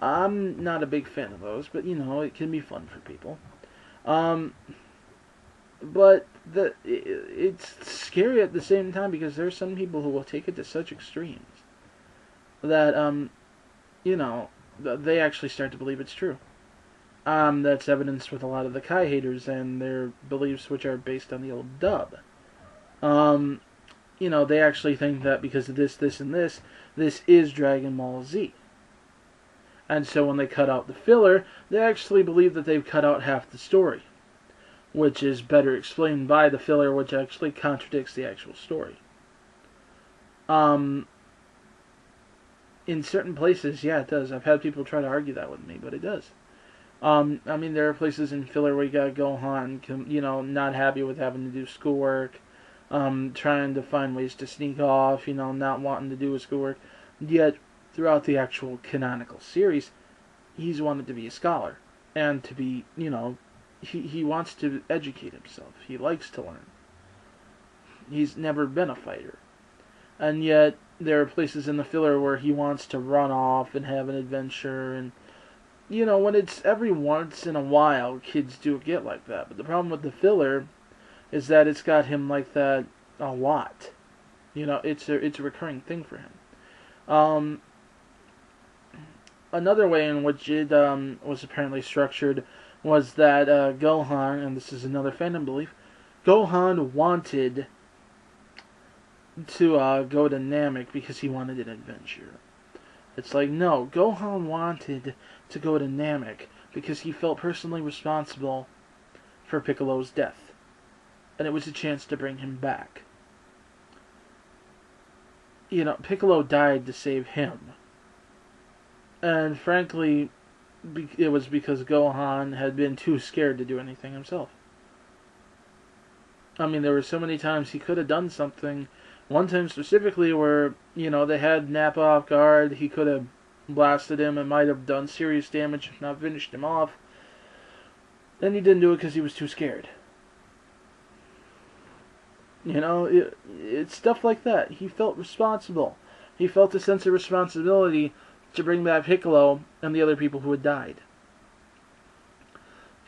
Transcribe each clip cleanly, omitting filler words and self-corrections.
I'm not a big fan of those, but it can be fun for people. Um, but it's scary at the same time because there's some people who will take it to such extremes that you know, they actually start to believe it's true. That's evidenced with a lot of the Kai haters and their beliefs, which are based on the old dub. Um, they actually think that because of this, and this is Dragon Ball Z. And so when they cut out the filler, they actually believe that they've cut out half the story, which is better explained by the filler, which actually contradicts the actual story. Um, in certain places, yeah, it does. I've had people try to argue that with me, but it does. I mean, there are places in filler where you got Gohan, not happy with having to do schoolwork, trying to find ways to sneak off, not wanting to do his schoolwork. Yet, throughout the actual canonical series, he's wanted to be a scholar. And to be, he wants to educate himself. He likes to learn. He's never been a fighter. And yet, there are places in the filler where he wants to run off and have an adventure. And, when it's every once in a while, kids do get like that. But the problem with the filler is that it's got him like that a lot. It's a recurring thing for him. Another way in which it was apparently structured was that Gohan, and this is another fandom belief, Gohan wanted to go to Namek because he wanted an adventure. It's like, no, Gohan wanted to go to Namek because he felt personally responsible for Piccolo's death. And it was a chance to bring him back. Piccolo died to save him. And frankly, it was because Gohan had been too scared to do anything himself. I mean, there were so many times he could have done something. One time specifically where, they had Nappa off guard. He could have blasted him and might have done serious damage, if not finished him off. Then he didn't do it because he was too scared. It's stuff like that. He felt responsible. He felt a sense of responsibility to bring back Piccolo and the other people who had died.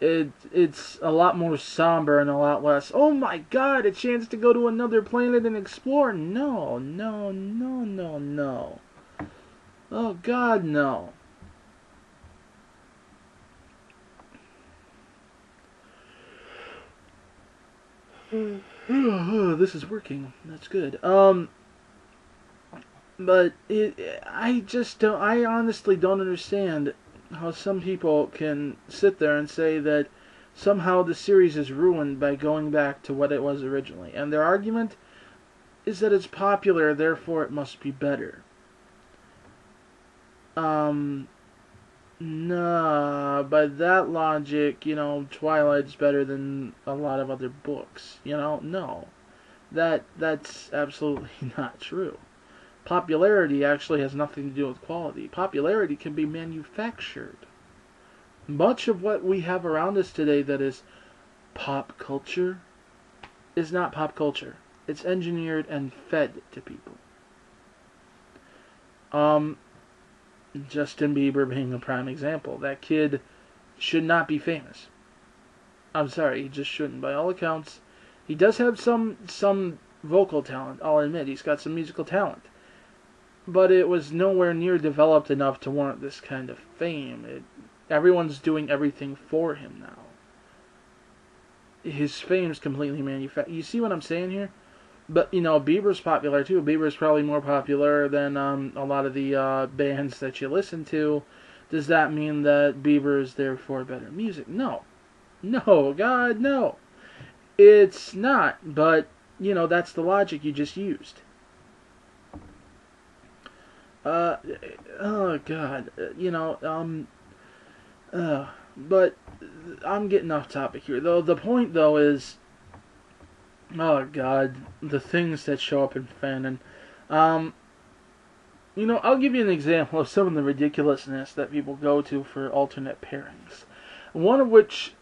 It's a lot more somber and a lot less, oh my god, a chance to go to another planet and explore. No. Oh god, no. This is working. That's good. But I honestly don't understand how some people can sit there and say that somehow the series is ruined by going back to what it was originally. And their argument is that it's popular, therefore it must be better. Nah, by that logic, Twilight's better than a lot of other books. No. That's absolutely not true. Popularity actually has nothing to do with quality. Popularity can be manufactured. Much of what we have around us today that is pop culture is not pop culture. It's engineered and fed to people. Justin Bieber being a prime example. That kid should not be famous. I'm sorry, he just shouldn't. By all accounts, he does have some vocal talent, I'll admit. He's got some musical talent. But it was nowhere near developed enough to warrant this kind of fame. Everyone's doing everything for him now. His fame's completely manufactured. You see what I'm saying here? But, Bieber's popular too. Bieber's probably more popular than a lot of the bands that you listen to. Does that mean that Bieber is therefore better music? No. No, God, no. It's not, but, that's the logic you just used. Oh God, but I'm getting off topic here. Though the point though is, oh God, the things that show up in Fanon. I'll give you an example of some of the ridiculousness that people go to for alternate pairings. One of which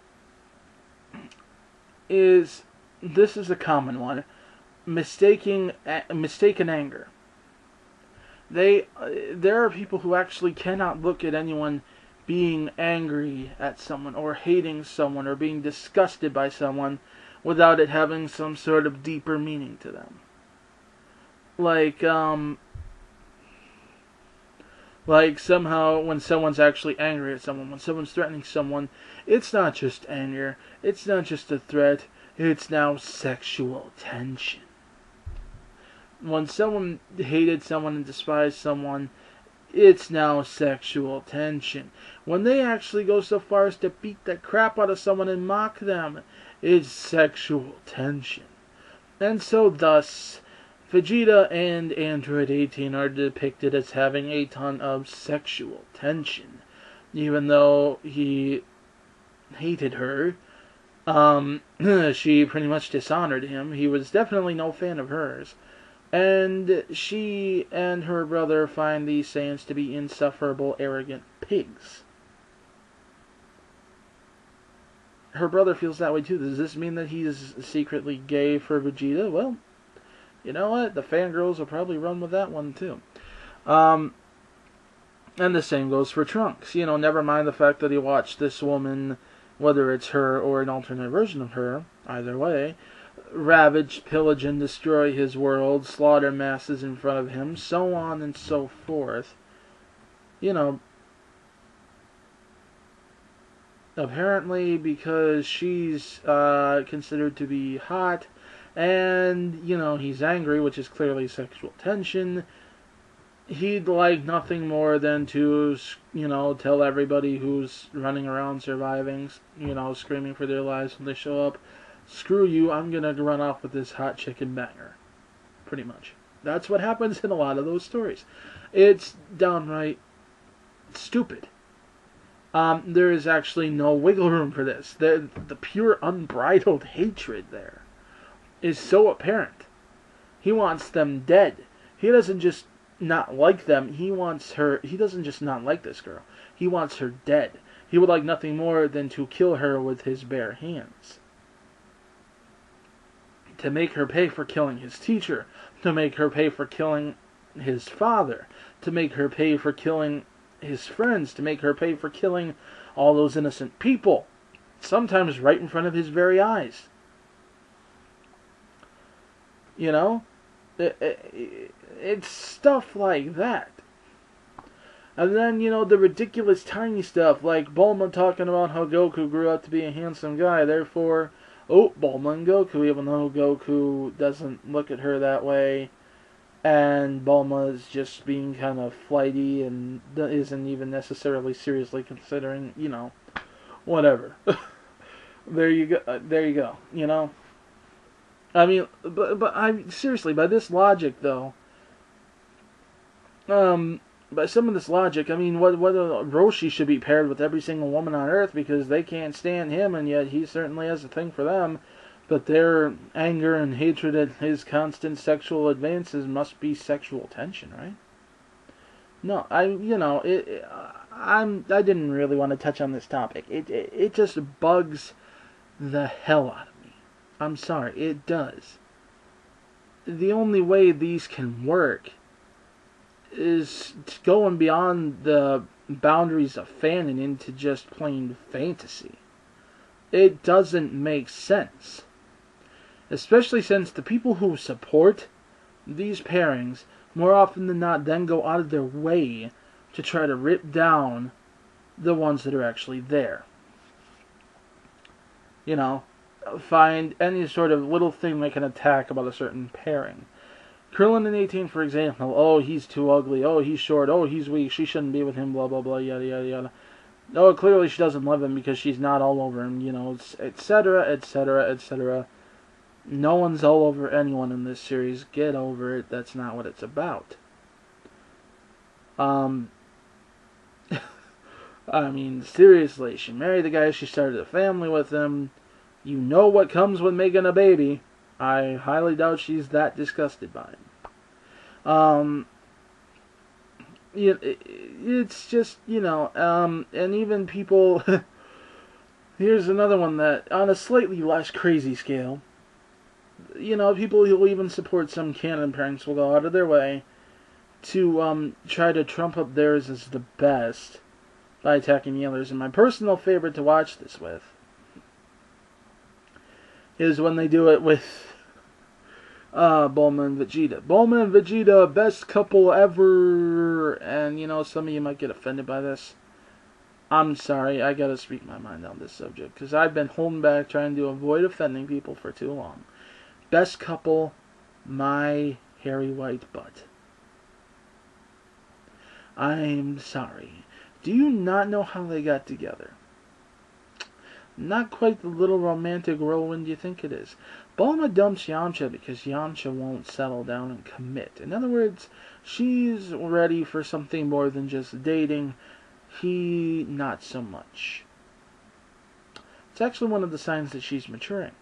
is, this is a common one, mistaken anger. There are people who actually cannot look at anyone being angry at someone or hating someone or being disgusted by someone without it having some sort of deeper meaning to them. Like, somehow when someone's actually angry at someone, when someone's threatening someone, it's not just anger, it's not just a threat, it's now sexual tension. When someone hated someone and despised someone, it's now sexual tension. When they actually go so far as to beat the crap out of someone and mock them, it's sexual tension. And so thus, Vegeta and Android 18 are depicted as having a ton of sexual tension. Even though he hated her, she pretty much dishonored him. He was definitely no fan of hers. And she and her brother find these Saiyans to be insufferable, arrogant pigs. Her brother feels that way too. Does this mean that he's secretly gay for Vegeta? Well, you know what? The fangirls will probably run with that one too. And the same goes for Trunks. You know, never mind the fact that he watched this woman, whether it's her or an alternate version of her, either way, ravage, pillage, and destroy his world, slaughter masses in front of him, so on and so forth. You know, apparently because she's considered to be hot, and, you know, he's angry, which is clearly sexual tension, he'd like nothing more than to, you know, tell everybody who's running around surviving, you know, screaming for their lives when they show up, screw you, I'm gonna run off with this hot chicken banger. Pretty much. That's what happens in a lot of those stories. It's downright stupid. There is actually no wiggle room for this. The pure unbridled hatred there is so apparent. He wants them dead. He doesn't just not like them. He wants her. He doesn't just not like this girl. He wants her dead. He would like nothing more than to kill her with his bare hands. To make her pay for killing his teacher. To make her pay for killing his father. To make her pay for killing his friends. To make her pay for killing all those innocent people. Sometimes right in front of his very eyes. You know? It's stuff like that. And then, you know, the ridiculous tiny stuff, like Bulma talking about how Goku grew up to be a handsome guy, therefore, Bulma and Goku, even though Goku doesn't look at her that way, and Bulma is just being kind of flighty and isn't even necessarily seriously considering, you know, whatever. There you go, you know? I mean, but I seriously, by this logic, though, by some of this logic, I mean, whether Roshi should be paired with every single woman on Earth because they can't stand him, and yet he certainly has a thing for them, but their anger and hatred at his constant sexual advances must be sexual tension, right? No, I didn't really want to touch on this topic. It just bugs the hell out of me. I'm sorry, it does. The only way these can work is going beyond the boundaries of fanon into just plain fantasy. It doesn't make sense. Especially since the people who support these pairings, more often than not, then go out of their way to try to rip down the ones that are actually there. You know, find any sort of little thing they can attack about a certain pairing. Krillin and 18, for example, oh, he's too ugly, oh, he's short, oh, he's weak, she shouldn't be with him, blah, blah, blah, yada, yada, yada. Oh, clearly she doesn't love him because she's not all over him, you know, etc., etc., etc. No one's all over anyone in this series. Get over it. That's not what it's about. I mean, seriously, she married the guy, she started a family with him. You know what comes with making a baby. I highly doubt she's that disgusted by him. It's just, you know, and even people... Here's another one that, on a slightly less crazy scale, you know, people who even support some canon pairings will go out of their way to try to trump up theirs as the best by attacking the others. And my personal favorite to watch this with is when they do it with Bulma and Vegeta. Bulma and Vegeta, best couple ever. And, some of you might get offended by this. I'm sorry, I gotta speak my mind on this subject, because I've been holding back trying to avoid offending people for too long. Best couple, my hairy white butt. I'm sorry. Do you not know how they got together? Not quite the little romantic whirlwind you think it is. Bulma dumps Yamcha because Yamcha won't settle down and commit. In other words, she's ready for something more than just dating. He, not so much. It's actually one of the signs that she's maturing.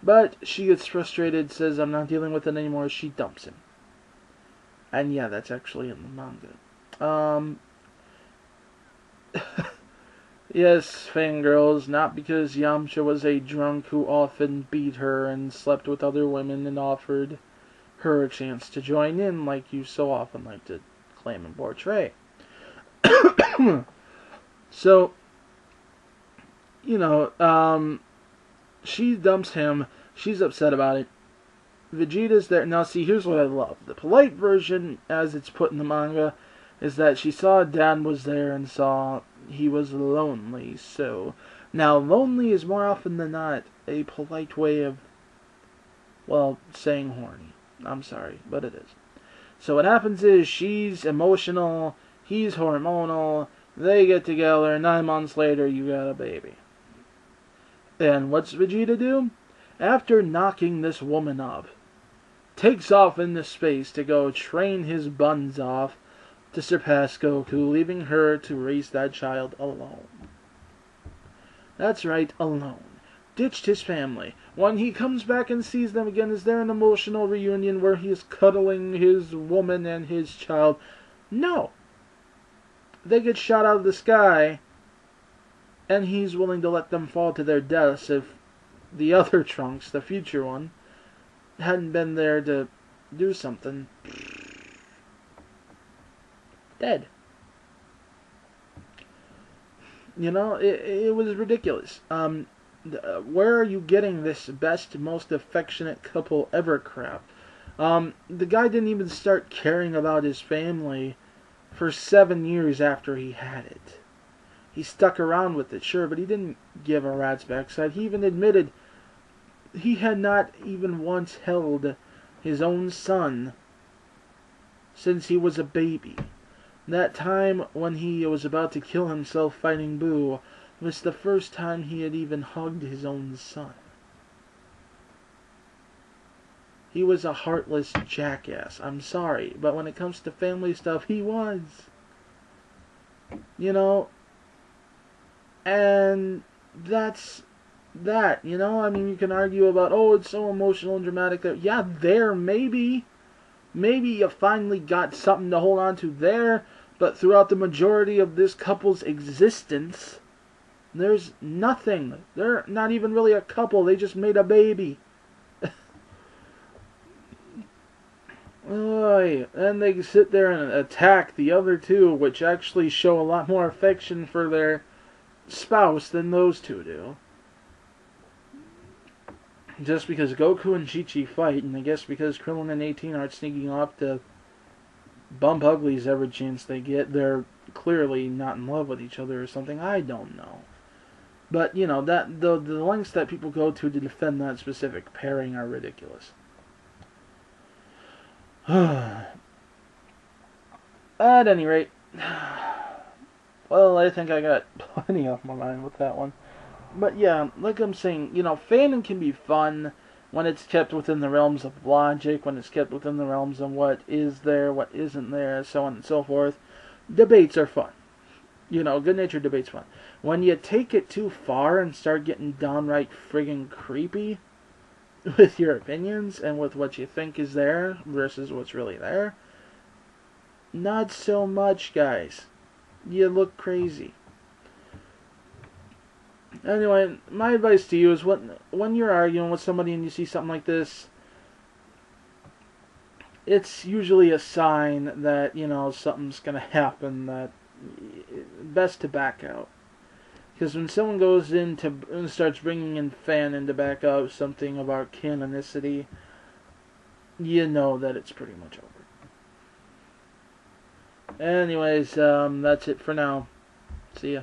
But she gets frustrated, says, I'm not dealing with it anymore, she dumps him. And yeah, that's actually in the manga. Yes, fangirls, not because Yamcha was a drunk who often beat her and slept with other women and offered her a chance to join in like you so often like to claim and portray. So, she dumps him. She's upset about it. Vegeta's there. Now, see, here's what I love. The polite version, as it's put in the manga, is that she saw Dad was there and saw he was lonely. So, now, lonely is more often than not a polite way of, saying horny. I'm sorry, but it is. So what happens is she's emotional, he's hormonal, they get together, 9 months later you got a baby. And what's Vegeta do? After knocking this woman up, takes off into space to go train his buns off to surpass Goku, leaving her to raise that child alone. That's right, alone. Ditched his family. When he comes back and sees them again, is there an emotional reunion where he is cuddling his woman and his child? No. They get shot out of the sky, and he's willing to let them fall to their deaths if the other Trunks, the future one, hadn't been there to do something. Dead. It was ridiculous. Where are you getting this best, most affectionate couple ever crap? The guy didn't even start caring about his family for 7 years after he had it. He stuck around with it, sure, but he didn't give a rat's backside. He even admitted he had not even once held his own son since he was a baby. That time when he was about to kill himself fighting Boo was the first time he had even hugged his own son. He was a heartless jackass. I'm sorry, but when it comes to family stuff, he was. And that's that, I mean, you can argue about, it's so emotional and dramatic there. Yeah, maybe you finally got something to hold on to there, but throughout the majority of this couple's existence, there's nothing. They're not even really a couple. They just made a baby. And they sit there and attack the other two, which actually show a lot more affection for their spouse than those two do. Just because Goku and Chi-Chi fight, and I guess because Krillin and 18 aren't sneaking off to bump uglies every chance they get, they're clearly not in love with each other or something. I don't know. But, that the lengths that people go to defend that specific pairing are ridiculous. At any rate, I think I got plenty off my mind with that one. But yeah, like I'm saying, Fanon can be fun when it's kept within the realms of logic, when it's kept within the realms of what is there, what isn't there, so on and so forth. Debates are fun. Good-natured debate's fun. When you take it too far and start getting downright friggin' creepy with your opinions and with what you think is there versus what's really there, not so much, guys. You look crazy. Anyway, my advice to you is when you're arguing with somebody and you see something like this, it's usually a sign that, something's going to happen, that best to back out. Because when someone goes into and starts bringing in Fanon to back up something of our canonicity, you know that it's pretty much over. Anyways, that's it for now. See ya.